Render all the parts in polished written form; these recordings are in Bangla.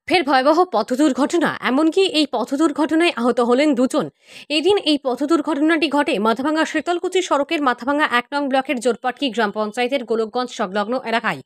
ফের ভয়াবহ পথ দুর্ঘটনা, এমনকি এই পথ দুর্ঘটনায় আহত হলেন দুজন। এদিন এই পথ দুর্ঘটনাটি ঘটে মাথাভাঙা শীতলকুচি সড়কের মাথাভাঙা ১ নং ব্লকের জোরপাটকি গ্রাম পঞ্চায়েতের গোলকগঞ্জ সংলগ্ন এলাকায়।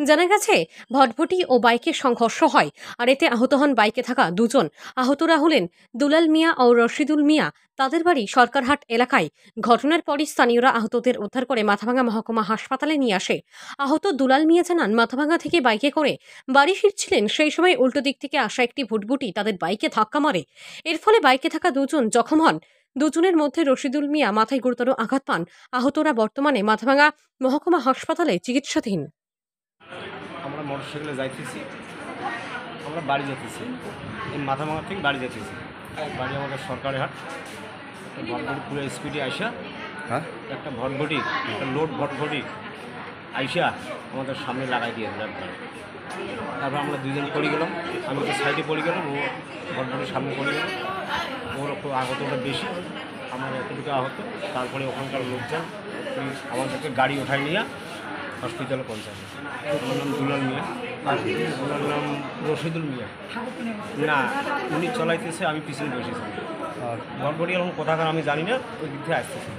জানা গেছে, ভটভটি ও বাইকের সংঘর্ষ হয়, আর এতে আহত হন বাইকে থাকা দুজন। আহতরা হলেন দুলাল মিয়া ও রশিদুল মিয়া। তাদের বাড়ি সরকারহাট এলাকায়। ঘটনার পরই স্থানীয়রা আহতদের উদ্ধার করে মাথাভাঙা মহকুমা হাসপাতালে নিয়ে আসে। আহত দুলাল মিয়া জানান, মাথাভাঙা থেকে বাইকে করে বাড়ি ফিরছিলেন, সেই সময় উল্টো দিক থেকে আসা একটি ভুটভুটি তাদের বাইকে ধাক্কা মারে। এর ফলে বাইকে থাকা দুজন জখম হন। দুজনের মধ্যে রশিদুল মিয়া মাথায় গুরুতর আঘাত পান। আহতরা বর্তমানে মাথাভাঙা মহকুমা হাসপাতালে চিকিৎসাধীন। আমরা মোটরসাইকেলে যাইতেছি, আমরা বাড়ি যেতেছি, এই মাথাভাঙা থেকে বাড়ি যেতেছি। বাড়ি আমাদের সরকারি হাট। একটা ভটভটি পুরো স্পিডে আইসা, একটা ভটভটি, একটা লোড ভটভটি আইসা আমাদের সামনে লাগাই দিয়েছে। তারপর আমরা দুজন পড়ে গেলাম, আমি তো সাইডে পড়ে গেলাম, ও ভটভটির সামনে পড়ে গেলাম। ওর একটু আহতটা বেশি, আমার এতটুকু আহত। তারপরে ওখানকার লোকজন আমাদেরকে গাড়ি ওঠায় নিয়ে হসপিটালে পৌঁছাবে। ওর নাম দুলাল মিয়া, আর ওনার নাম রশিদুল মিয়া। না, উনি চলাইতেছে, আমি পিছনে বসেছিলাম। আর ভটভটি এরকম কোথাকার আমি জানি না, ওই দিক থেকে আসতেছি।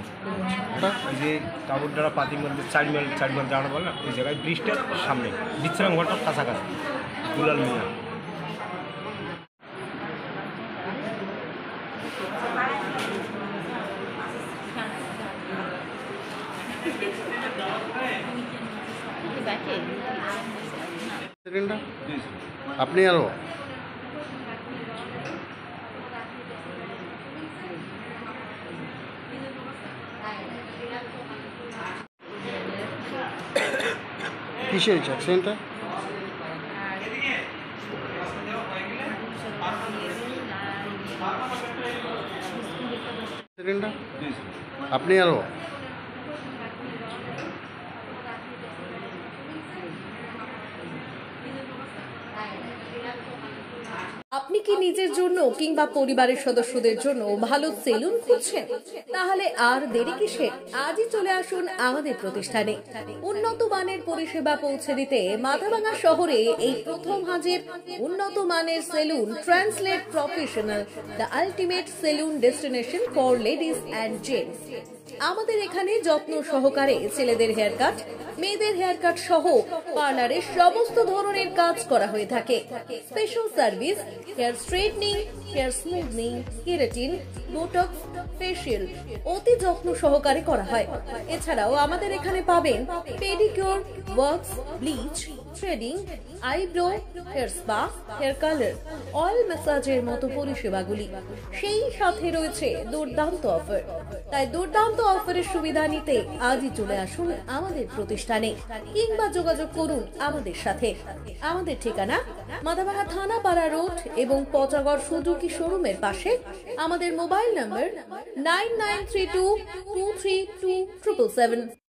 ওই যে কাপড় দ্বারা পাতি মধ্যে 4 মাইল জানানো বলে না, ওই জায়গায় ব্রিজটার সামনে বিশ্রাম ঘরটার কাছাকাছি দুলাল মিয়া। আপনি আরো কিসের অ্যাক্সিডেন্টটা? আপনি আরো আপনি কি নিজের জন্য কিংবা পরিবারের সদস্যদের জন্য ভালো সেলুন খুঁজছেন? তাহলে আর দেরি কিসে? আজই চলে আসুন আমাদের প্রতিষ্ঠানে। উন্নত মানের পরিষেবা পৌঁছে দিতে মাথাভাঙা শহরে এই প্রথম হাজির উন্নত মানের salon translate professional, the ultimate salon destination for ladies and gents. আমাদের এখানে যত্ন সহকারে ছেলেদের হেয়ার কাট, মেয়েদের হেয়ার কাট সহ পার্লারের সমস্ত ধরনের কাজ করা হয়ে থাকে। Special service, hair straightening, hair smoothing, keratin, botox, facial অতি যত্ন সহকারে করা হয়। এছাড়াও আমাদের এখানে পাবেন pedicure, wax, bleach, threading, eyebrow, hair spa, hair colour, oil ম্যাসাজের মতো পরিষেবাগুলি। সেই সাথে রয়েছে দুর্দান্ত অফার। তাই দুর্দান্ত অফারের সুবিধা নিতে আজই চলে আসুন আমাদের প্রতিষ্ঠানে কিংবা যোগাযোগ করুন আমাদের সাথে। আমাদের ঠিকানা মাথাভাঙা থানাপাড়া রোড এবং পচাগড় সুজুকি শোরুমের পাশে। আমাদের মোবাইল নম্বর 9932232777।